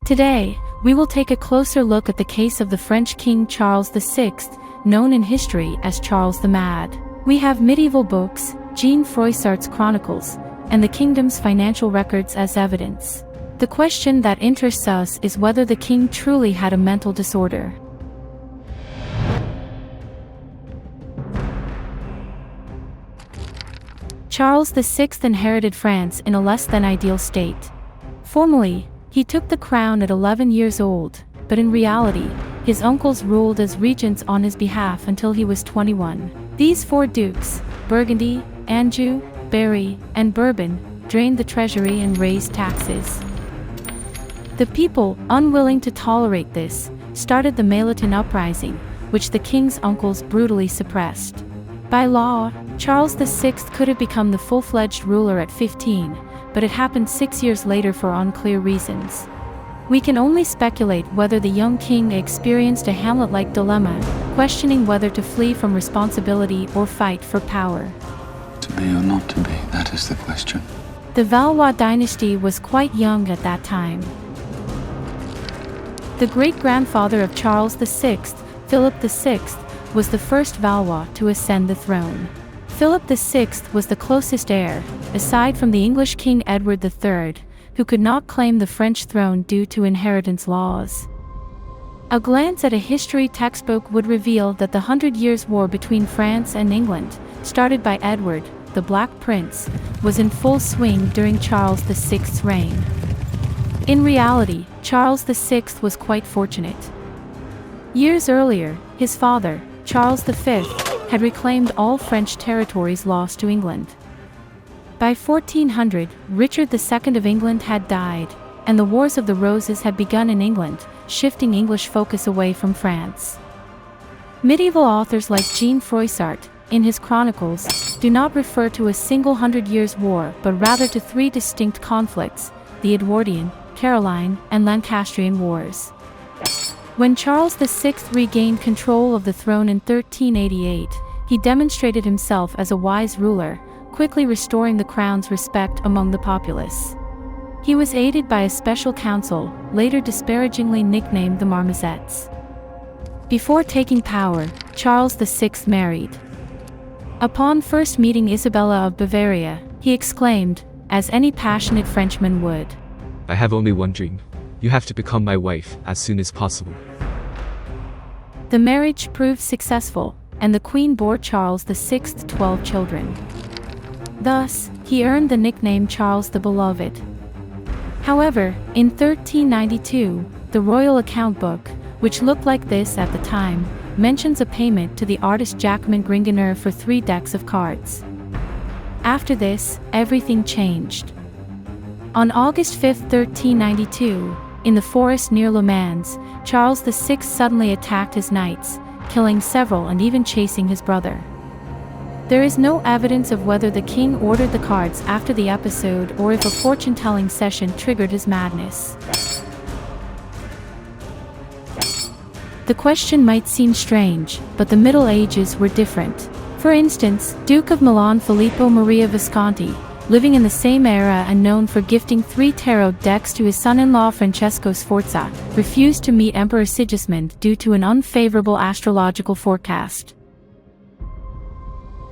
Today, we will take a closer look at the case of the French King Charles VI, known in history as Charles the Mad. We have medieval books, Jean Froissart's chronicles, and the kingdom's financial records as evidence. The question that interests us is whether the king truly had a mental disorder. Charles VI inherited France in a less than ideal state. Formally, he took the crown at 11 years old, but in reality, his uncles ruled as regents on his behalf until he was 21. These four dukes, Burgundy, Anjou, Berry, and Bourbon, drained the treasury and raised taxes. The people, unwilling to tolerate this, started the Mailletin uprising, which the king's uncles brutally suppressed. By law, Charles VI could have become the full-fledged ruler at 15, but it happened 6 years later for unclear reasons. We can only speculate whether the young king experienced a Hamlet-like dilemma, questioning whether to flee from responsibility or fight for power. To be or not to be, that is the question. The Valois Dynasty was quite young at that time. The great-grandfather of Charles VI, Philip VI, was the first Valois to ascend the throne. Philip VI was the closest heir, aside from the English King Edward III, who could not claim the French throne due to inheritance laws. A glance at a history textbook would reveal that the 100 Years' War between France and England, started by Edward, the Black Prince, was in full swing during Charles VI's reign. In reality, Charles VI was quite fortunate. Years earlier, his father, Charles V, had reclaimed all French territories lost to England. By 1400, Richard II of England had died, and the Wars of the Roses had begun in England, shifting English focus away from France. Medieval authors like Jean Froissart, in his chronicles, do not refer to a single 100 Years' War but rather to three distinct conflicts, the Edwardian, Caroline, and Lancastrian Wars. When Charles VI regained control of the throne in 1388, he demonstrated himself as a wise ruler, quickly restoring the crown's respect among the populace. He was aided by a special council, later disparagingly nicknamed the Marmozets. Before taking power, Charles VI married. Upon first meeting Isabella of Bavaria, he exclaimed, as any passionate Frenchman would, "I have only one dream. You have to become my wife as soon as possible." The marriage proved successful, and the Queen bore Charles VI 12 children. Thus, he earned the nickname Charles the Beloved. However, in 1392, the royal account book, which looked like this at the time, mentions a payment to the artist Jacquemin Gringoner for 3 decks of cards. After this, everything changed. On August 5, 1392, in the forest near Le Mans, Charles VI suddenly attacked his knights, killing several and even chasing his brother. There is no evidence of whether the king ordered the cards after the episode or if a fortune-telling session triggered his madness. The question might seem strange, but the Middle Ages were different. For instance, Duke of Milan Filippo Maria Visconti, living in the same era and known for gifting 3 tarot decks to his son-in-law Francesco Sforza, refused to meet Emperor Sigismund due to an unfavorable astrological forecast.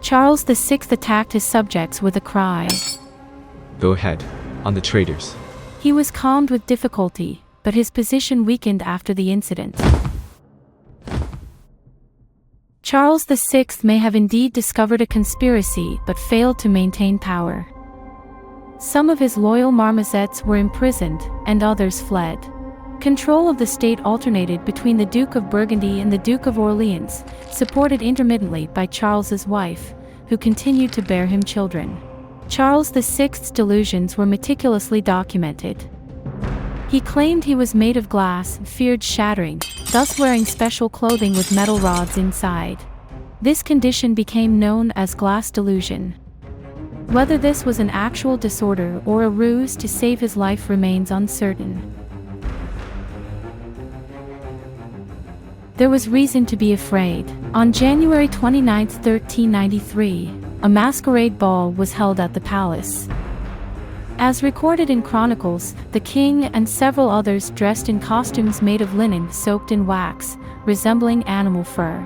Charles VI attacked his subjects with a cry. "Go ahead, on the traitors." He was calmed with difficulty, but his position weakened after the incident. Charles VI may have indeed discovered a conspiracy but failed to maintain power. Some of his loyal marmozets were imprisoned, and others fled. Control of the state alternated between the Duke of Burgundy and the Duke of Orleans, supported intermittently by Charles's wife, who continued to bear him children. Charles VI's delusions were meticulously documented. He claimed he was made of glass and feared shattering, thus wearing special clothing with metal rods inside. This condition became known as Glass Delusion. Whether this was an actual disorder or a ruse to save his life remains uncertain. There was reason to be afraid. On January 29, 1393, a masquerade ball was held at the palace. As recorded in chronicles, the king and several others dressed in costumes made of linen soaked in wax, resembling animal fur.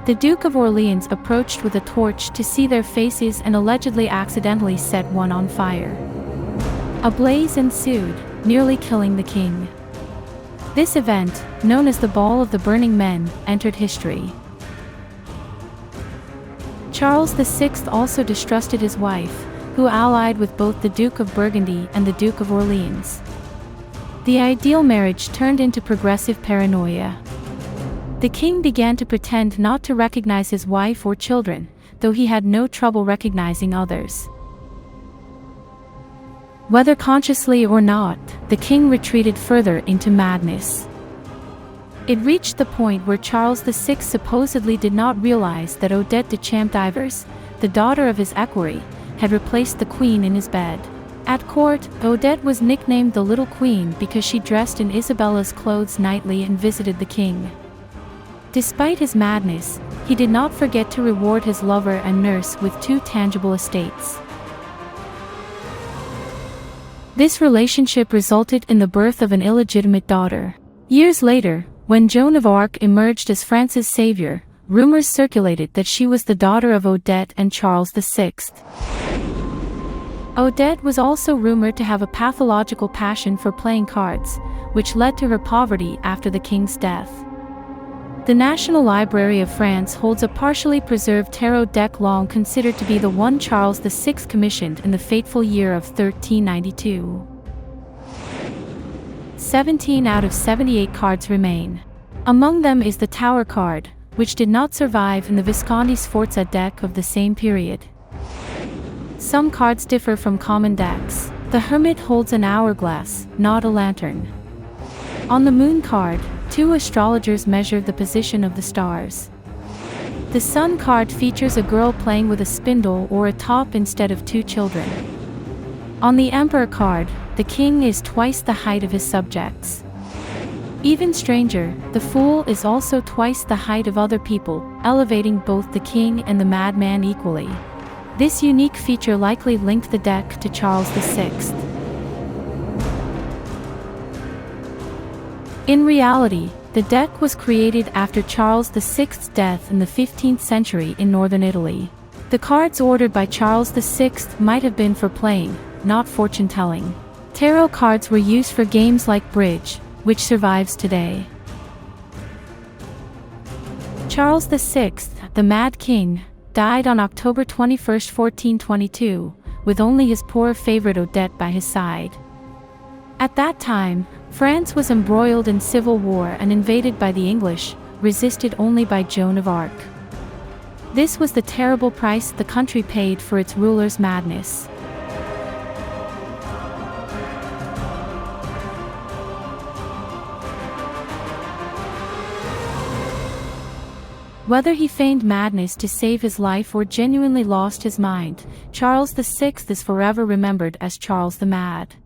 The Duke of Orleans approached with a torch to see their faces and allegedly accidentally set one on fire. A blaze ensued, nearly killing the king. This event, known as the Ball of the Burning Men, entered history. Charles VI also distrusted his wife, who allied with both the Duke of Burgundy and the Duke of Orleans. The ideal marriage turned into progressive paranoia. The king began to pretend not to recognize his wife or children, though he had no trouble recognizing others. Whether consciously or not, the king retreated further into madness. It reached the point where Charles VI supposedly did not realize that Odette de Champdivers, the daughter of his equerry, had replaced the queen in his bed. At court, Odette was nicknamed the Little Queen because she dressed in Isabella's clothes nightly and visited the king. Despite his madness, he did not forget to reward his lover and nurse with 2 tangible estates. This relationship resulted in the birth of an illegitimate daughter. Years later, when Joan of Arc emerged as France's savior, rumors circulated that she was the daughter of Odette and Charles VI. Odette was also rumored to have a pathological passion for playing cards, which led to her poverty after the king's death. The National Library of France holds a partially preserved tarot deck long considered to be the one Charles VI commissioned in the fateful year of 1392. 17 out of 78 cards remain. Among them is the Tower card, which did not survive in the Visconti Sforza deck of the same period. Some cards differ from common decks. The Hermit holds an hourglass, not a lantern. On the Moon card, 2 astrologers measure the position of the stars. The Sun card features a girl playing with a spindle or a top instead of 2 children. On the Emperor card, the king is twice the height of his subjects. Even stranger, the Fool is also twice the height of other people, elevating both the king and the madman equally. This unique feature likely linked the deck to Charles VI. In reality, the deck was created after Charles VI's death in the 15th century in northern Italy. The cards ordered by Charles VI might have been for playing, not fortune-telling. Tarot cards were used for games like bridge, which survives today. Charles VI, the Mad King, died on October 21, 1422, with only his poor favorite Odette by his side. At that time, France was embroiled in civil war and invaded by the English, resisted only by Joan of Arc. This was the terrible price the country paid for its ruler's madness. Whether he feigned madness to save his life or genuinely lost his mind, Charles VI is forever remembered as Charles the Mad.